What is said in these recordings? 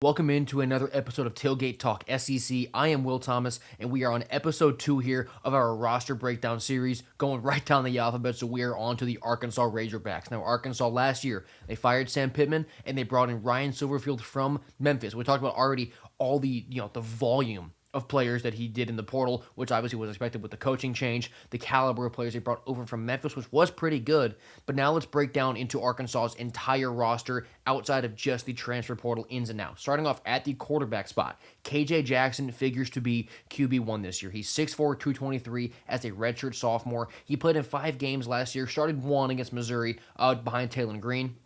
Welcome into another episode of Tailgate Talk SEC. I am Will Thomas, and we are on episode 2 here of our roster breakdown series, going right down the alphabet, so we are on to the Arkansas Razorbacks. Now, Arkansas last year, they fired Sam Pittman, and they brought in Ryan Silverfield from Memphis. We talked about already all the volume of players that he did in the portal, which obviously was expected with the coaching change, the caliber of players they brought over from Memphis, which was pretty good. But now let's break down into Arkansas's entire roster outside of just the transfer portal ins and outs. Starting off at the quarterback spot, KJ Jackson figures to be QB1 this year. He's 6'4", 223 as a redshirt sophomore. He played in 5 games last year, started 1 against Missouri behind Taylor Green.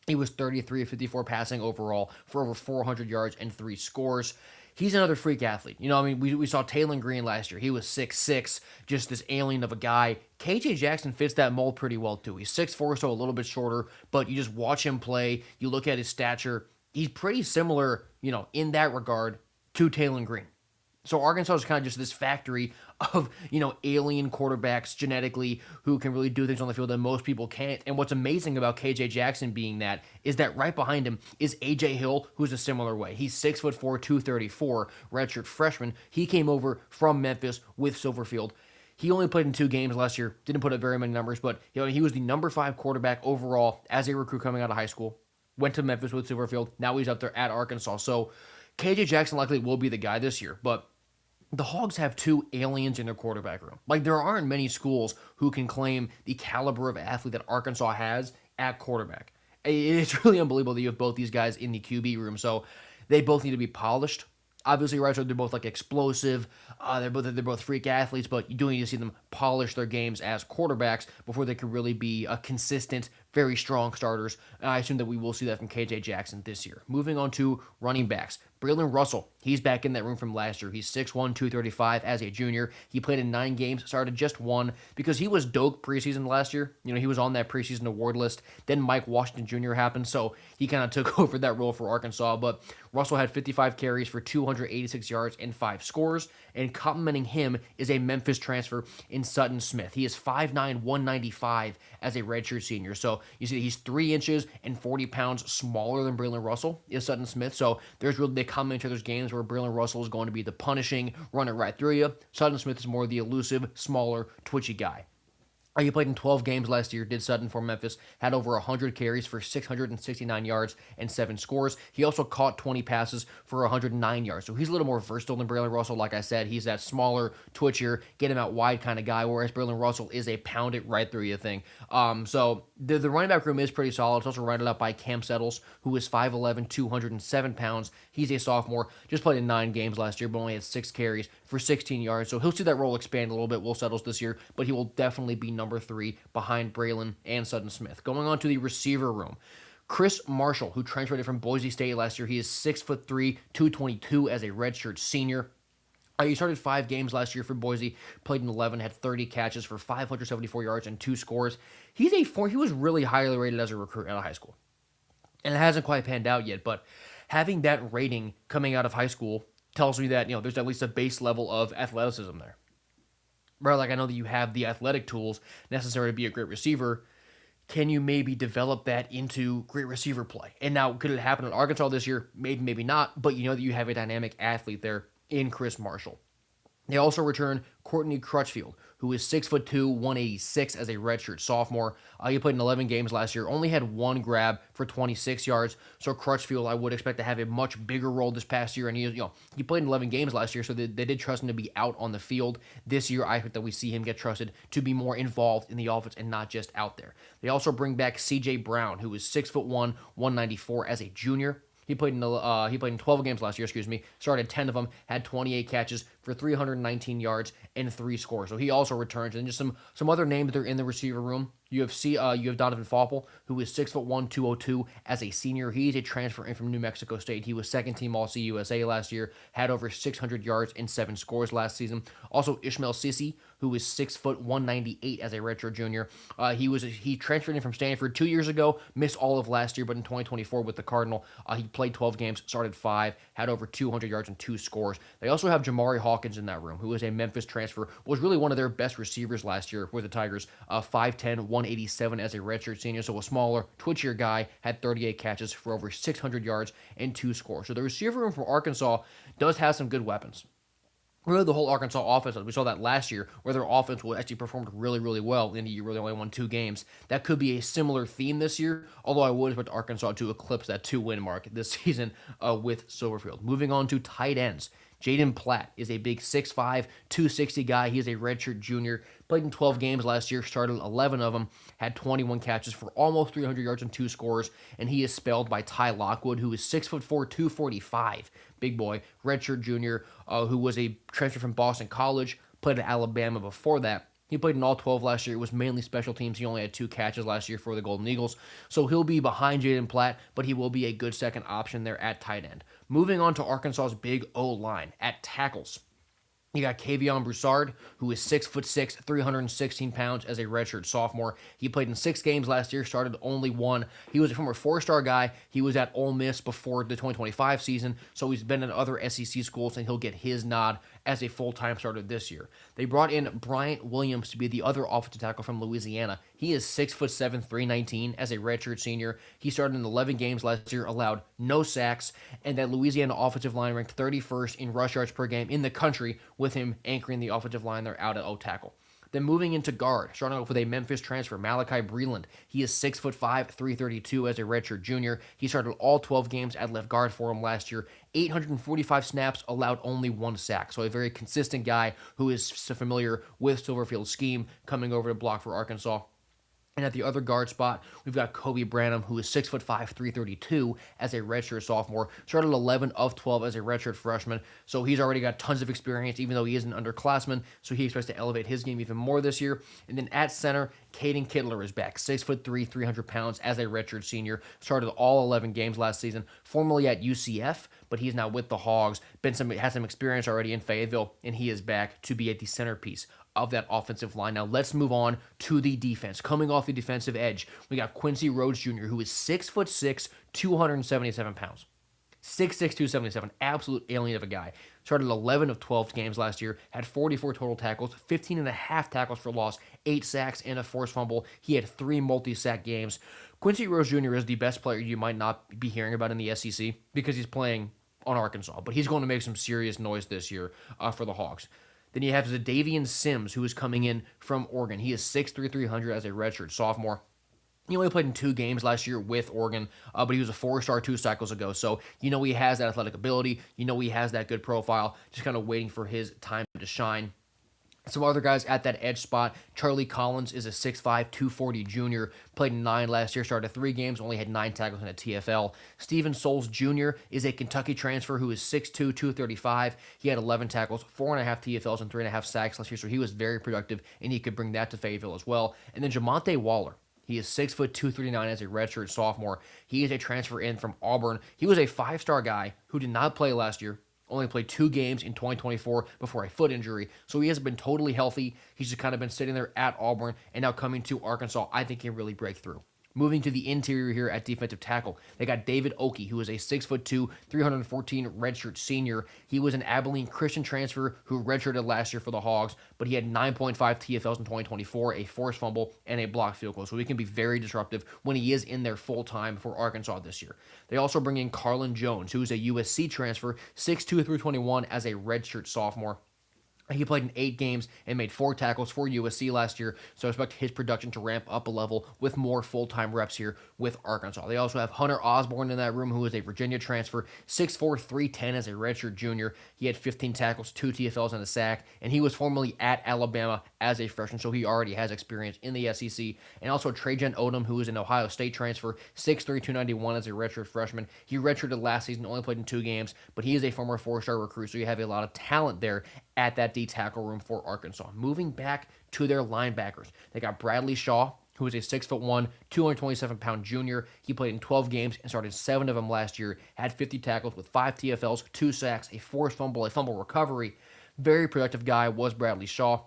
He was 33 of 54 passing overall for over 400 yards and 3 scores. He's another freak athlete. We saw Taylor Green last year. He was 6'6", just this alien of a guy. KJ Jackson fits that mold pretty well, too. He's 6'4", so a little bit shorter, but you just watch him play. You look at his stature. He's pretty similar, in that regard to Taylor Green. So Arkansas is kind of just this factory of, alien quarterbacks genetically who can really do things on the field that most people can't. And what's amazing about KJ Jackson being that is that right behind him is AJ Hill, who's a similar way. He's 6'4", 234, redshirt freshman. He came over from Memphis with Silverfield. He only played in 2 games last year, didn't put up very many numbers, but he was the number 5 quarterback overall as a recruit coming out of high school. Went to Memphis with Silverfield. Now he's up there at Arkansas. So KJ Jackson likely will be the guy this year, but the Hogs have 2 aliens in their quarterback room. Like, there aren't many schools who can claim the caliber of athlete that Arkansas has at quarterback. It's really unbelievable that you have both these guys in the QB room. So they both need to be polished. Obviously, right, so they're both like explosive. They're both freak athletes, but you do need to see them polish their games as quarterbacks before they can really be a consistent, very strong starters. And I assume that we will see that from KJ Jackson this year. Moving on to running backs. Braylon Russell, he's back in that room from last year. He's 6'1", 235 as a junior. He played in 9 games, started just 1 because he was dope preseason last year. He was on that preseason award list. Then Mike Washington Jr. happened, so he kind of took over that role for Arkansas. But Russell had 55 carries for 286 yards and 5 scores. And complementing him is a Memphis transfer in Sutton Smith. He is 5'9", 195 as a redshirt senior. So you see he's 3 inches and 40 pounds smaller than Braylon Russell is Sutton Smith. So they come into those games where Braylon Russell is going to be the punishing, run it right through you. Sutton Smith is more the elusive, smaller, twitchy guy. He played in 12 games last year, did Sutton for Memphis, had over 100 carries for 669 yards and 7 scores. He also caught 20 passes for 109 yards. So he's a little more versatile than Braylon Russell. Like I said, he's that smaller, twitchier, get him out wide kind of guy, whereas Braylon Russell is a pound it right through you thing. So the running back room is pretty solid. It's also rounded up by Cam Settles, who is 5'11", 207 pounds. He's a sophomore, just played in 9 games last year, but only had 6 carries for 16 yards. So he'll see that role expand a little bit, Will Settles this year, but he will definitely be number 3 behind Braylon and Sutton Smith. Going on to the receiver room. Chris Marshall, who transferred from Boise State last year, he is 6'3", 222 as a redshirt senior. He started 5 games last year for Boise, played in 11, had 30 catches for 574 yards and 2 scores. He was really highly rated as a recruit out of high school. And it hasn't quite panned out yet, but having that rating coming out of high school tells me that, there's at least a base level of athleticism there. Right, like I know that you have the athletic tools necessary to be a great receiver. Can you maybe develop that into great receiver play? And now, could it happen at Arkansas this year? Maybe, maybe not, but you know that you have a dynamic athlete there in Chris Marshall. They also return Courtney Crutchfield, who is 6'2", 186 as a redshirt sophomore. He played in 11 games last year, only had 1 grab for 26 yards. So Crutchfield, I would expect to have a much bigger role this past year. And he played in 11 games last year, so they did trust him to be out on the field. This year, I hope that we see him get trusted to be more involved in the offense and not just out there. They also bring back C.J. Brown, who is 6'1", 194 as a junior. He played in 12 games last year, started 10 of them, had 28 catches for 319 yards and 3 scores. So he also returns. And just some other names that are in the receiver room. You have Donovan Faupel, who is 6'1", 202 as a senior. He's a transfer in from New Mexico State. He was second team All-CUSA last year, had over 600 yards and 7 scores last season. Also Ishmael Sissi, who is 6'1", 198 as a redshirt junior. He transferred in from Stanford 2 years ago, missed all of last year, but in 2024 with the Cardinal, he played 12 games, started 5, had over 200 yards and 2 scores. They also have Jamari Hawkins in that room, who is a Memphis transfer, was really one of their best receivers last year with the Tigers. 5'10", 187 as a redshirt senior, so a smaller, twitchier guy, had 38 catches for over 600 yards and 2 scores. So the receiver room for Arkansas does have some good weapons. Really, the whole Arkansas offense, we saw that last year, where their offense actually performed really, really well in the year where they only won 2 games. That could be a similar theme this year, although I would expect Arkansas to eclipse that 2-win mark this season with Silverfield. Moving on to tight ends. Jaden Platt is a big 6'5", 260 guy. He is a redshirt junior. Played in 12 games last year, started 11 of them, had 21 catches for almost 300 yards and 2 scores, and he is spelled by Ty Lockwood, who is 6'4", 245. Big boy, redshirt junior, who was a transfer from Boston College, played at Alabama before that. He played in all 12 last year. It was mainly special teams. He only had 2 catches last year for the Golden Eagles. So he'll be behind Jaden Platt, but he will be a good second option there at tight end. Moving on to Arkansas's big O-line at tackles. You got Kavion Broussard, who is 6'6", 316 pounds as a redshirt sophomore. He played in 6 games last year, started only 1. He was a former 4-star guy. He was at Ole Miss before the 2025 season, so he's been at other SEC schools, and he'll get his nod as a full-time starter this year. They brought in Bryant Williams to be the other offensive tackle from Louisiana. He is 6'7", 319 as a redshirt senior. He started in 11 games last year, allowed no sacks, and that Louisiana offensive line ranked 31st in rush yards per game in the country, with him anchoring the offensive line there out at O-tackle. Then moving into guard, starting off with a Memphis transfer, Malachi Breland. He is 6'5", 332 as a redshirt junior. He started all 12 games at left guard for him last year. 845 snaps, allowed only 1 sack. So a very consistent guy who is familiar with Silverfield's scheme, coming over to block for Arkansas. And at the other guard spot, we've got Kobe Branham, who is 6'5", 332 as a redshirt sophomore. Started 11 of 12 as a redshirt freshman, so he's already got tons of experience, even though he is an underclassman, so he expects to elevate his game even more this year. And then at center, Caden Kittler is back, 6'3", 300 pounds as a redshirt senior. Started all 11 games last season, formerly at UCF, but he's now with the Hogs. Has some experience already in Fayetteville, and he is back to be at the centerpiece of that offensive line. Now let's move on to the defense. Coming off the defensive edge, we got Quincy Rhodes Jr., who is 6'6", 277 pounds. 6'6", 277, absolute alien of a guy. Started 11 of 12 games last year, had 44 total tackles, 15 and a half tackles for loss, 8 sacks, and a forced fumble. He had 3 multi-sack games. Quincy Rhodes Jr. is the best player you might not be hearing about in the SEC because he's playing on Arkansas, but he's going to make some serious noise this year for the Hogs. Then you have Zadavian Sims, who is coming in from Oregon. He is 6'3", 300 as a redshirt sophomore. He only played in 2 games last year with Oregon, but he was a 4-star 2 cycles ago. So you know he has that athletic ability. You know he has that good profile. Just kind of waiting for his time to shine. Some other guys at that edge spot. Charlie Collins is a 6'5", 240 junior. Played in 9 last year, started 3 games, only had 9 tackles in a TFL. Steven Souls Jr. is a Kentucky transfer who is 6'2", 235. He had 11 tackles, 4.5 TFLs, and 3.5 sacks last year, so he was very productive, and he could bring that to Fayetteville as well. And then Jamonte Waller. He is 6', 239 as a redshirt sophomore. He is a transfer in from Auburn. He was a 5-star guy who did not play last year. Only played 2 games in 2024 before a foot injury, so he hasn't been totally healthy. He's just kind of been sitting there at Auburn, and now coming to Arkansas, I think he can really break through. Moving to the interior here at defensive tackle, they got David Oki, who is a 6'2", 314 redshirt senior. He was an Abilene Christian transfer who redshirted last year for the Hogs, but he had 9.5 TFLs in 2024, a forced fumble, and a blocked field goal. So he can be very disruptive when he is in there full-time for Arkansas this year. They also bring in Carlin Jones, who is a USC transfer, 6'2", 321 as a redshirt sophomore. He played in 8 games and made 4 tackles for USC last year, so I expect his production to ramp up a level with more full-time reps here with Arkansas. They also have Hunter Osborne in that room, who is a Virginia transfer, 6'4", 310 as a redshirt junior. He had 15 tackles, 2 TFLs, and a sack, and he was formerly at Alabama as a freshman, so he already has experience in the SEC. And also Trajan Odom, who is an Ohio State transfer, 6'3", 291 as a redshirt freshman. He redshirted last season, only played in 2 games, but he is a former 4-star recruit, so you have a lot of talent there at that D tackle room for Arkansas. Moving back to their linebackers, they got Bradley Shaw, who is a 6'1", 227-pound junior. He played in 12 games and started 7 of them last year, had 50 tackles with 5 TFLs, 2 sacks, a forced fumble, a fumble recovery. Very productive guy was Bradley Shaw,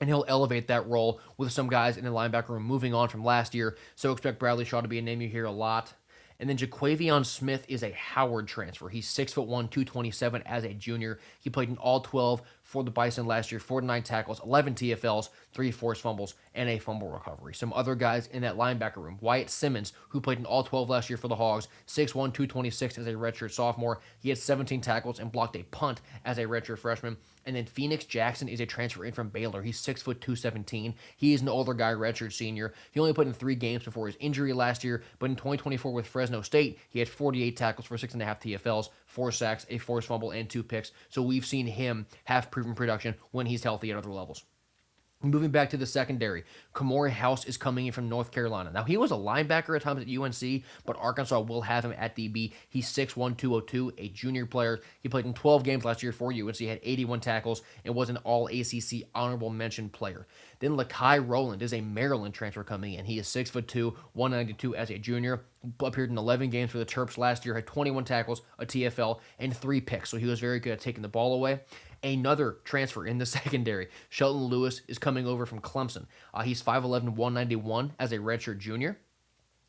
and he'll elevate that role with some guys in the linebacker room moving on from last year, so expect Bradley Shaw to be a name you hear a lot. And then Jaquavion Smith is a Howard transfer. He's 6'1", 227 as a junior. He played in all 12 for the Bison last year, 49 tackles, 11 TFLs, 3 forced fumbles, and a fumble recovery. Some other guys in that linebacker room, Wyatt Simmons, who played in all 12 last year for the Hogs, 6'1", 226 as a redshirt sophomore. He had 17 tackles and blocked a punt as a redshirt freshman. And then Phoenix Jackson is a transfer in from Baylor. He's 6'2", 217. He is an older guy, redshirt senior. He only played in 3 games before his injury last year, but in 2024 with Fresno State, he had 48 tackles for 6.5 TFLs, 4 sacks, a forced fumble, and 2 picks. So we've seen him have proven production when he's healthy at other levels. Moving back to the secondary, Kamori House is coming in from North Carolina. Now, he was a linebacker at times at UNC, but Arkansas will have him at DB. He's 6'1", 202, a junior player. He played in 12 games last year for UNC, had 81 tackles, and was an all-ACC honorable mention player. Then Lakai Rowland is a Maryland transfer coming in. He is 6'2", 192 as a junior. Appeared in 11 games for the Terps last year, had 21 tackles, a TFL, and 3 picks. So he was very good at taking the ball away. Another transfer in the secondary, Shelton Lewis, is coming over from Clemson. He's 5'11", 191 as a redshirt junior.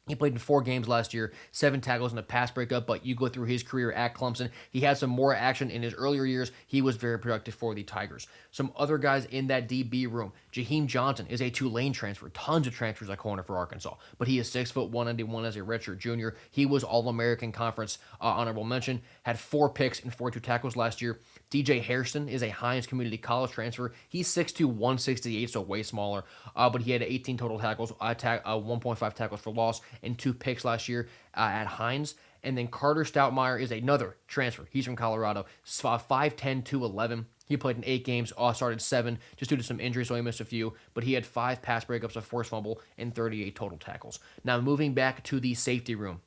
He played in 4 games last year, 7 tackles and a pass breakup, but you go through his career at Clemson, he had some more action in his earlier years. He was very productive for the Tigers. Some other guys in that DB room, Jaheim Johnson is a Tulane transfer. Tons of transfers at corner for Arkansas, but he is 6'1", 191 as a redshirt junior. He was All-American Conference honorable mention, had 4 picks and 42 tackles last year. DJ Hairston is a Hines Community College transfer. He's 6'2", 168, so way smaller, but he had 18 total tackles, 1.5 tackles for loss, and 2 picks last year at Hines. And then Carter Stoutmeyer is another transfer. He's from Colorado, 5'10", 211. He played in 8 games, started 7 just due to some injuries, so he missed a few. But he had 5 pass breakups, a forced fumble, and 38 total tackles. Now moving back to the safety room.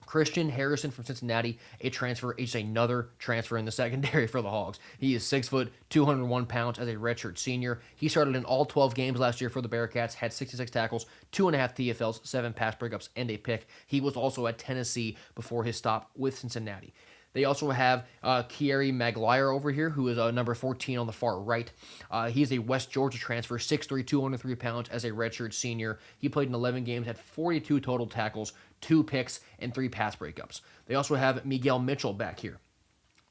Christian Harrison from Cincinnati, a transfer, is another transfer in the secondary for the Hogs. He is 6 foot, 201 pounds as a redshirt senior. He started in all 12 games last year for the Bearcats, had 66 tackles, 2.5 TFLs, 7 pass breakups, and a pick. He was also at Tennessee before his stop with Cincinnati. They also have Kieri Maguire over here, who is number 14 on the far right. He's a West Georgia transfer, 6'3", 203 pounds as a redshirt senior. He played in 11 games, had 42 total tackles, 2 picks, and 3 pass breakups. They also have Miguel Mitchell back here,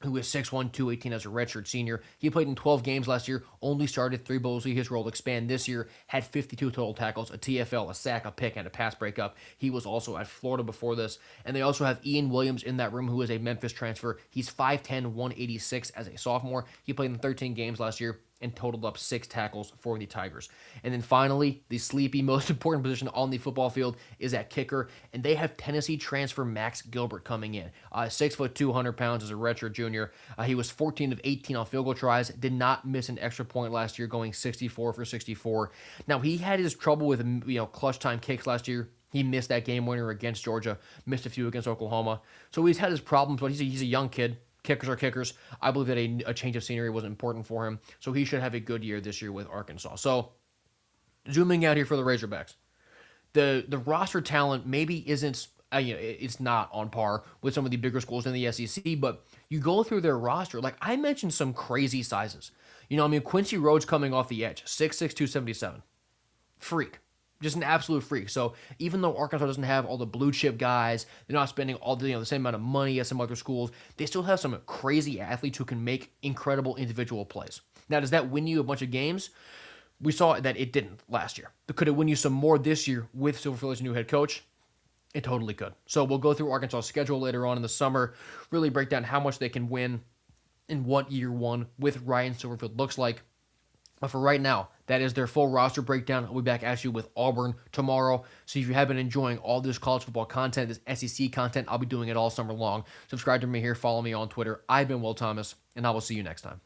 who is 6'1", 218 as a redshirt senior. He played in 12 games last year, only started 3, but we'll see his role expand this year. Had 52 total tackles, a TFL, a sack, a pick, and a pass breakup. He was also at Florida before this. And they also have Ian Williams in that room, who is a Memphis transfer. He's 5'10", 186 as a sophomore. He played in 13 games last year and totaled up 6 tackles for the Tigers. And then finally, the sleepy, most important position on the football field is at kicker, and they have Tennessee transfer Max Gilbert coming in. 6 foot, 200 pounds as a redshirt junior. He was 14 of 18 on field goal tries, did not miss an extra point last year, going 64 for 64. Now, he had his trouble with clutch time kicks last year. He missed that game winner against Georgia, missed a few against Oklahoma. So he's had his problems, but he's a young kid. Kickers are kickers. I believe that a change of scenery was important for him, so he should have a good year this year with Arkansas. So, zooming out here for the Razorbacks, the roster talent maybe isn't, it's not on par with some of the bigger schools in the SEC, but you go through their roster, like I mentioned some crazy sizes. Quincy Rhodes coming off the edge, 6'6", 277. Freak. Just an absolute freak. So even though Arkansas doesn't have all the blue chip guys, they're not spending all the same amount of money as some other schools, they still have some crazy athletes who can make incredible individual plays. Now, does that win you a bunch of games? We saw that it didn't last year. But could it win you some more this year with Silverfield as a new head coach? It totally could. So we'll go through Arkansas' schedule later on in the summer, really break down how much they can win and what year 1 with Ryan Silverfield looks like. But for right now, that is their full roster breakdown. I'll be back at you with Auburn tomorrow. So if you have been enjoying all this college football content, this SEC content, I'll be doing it all summer long. Subscribe to me here. Follow me on Twitter. I've been Will Thomas, and I will see you next time.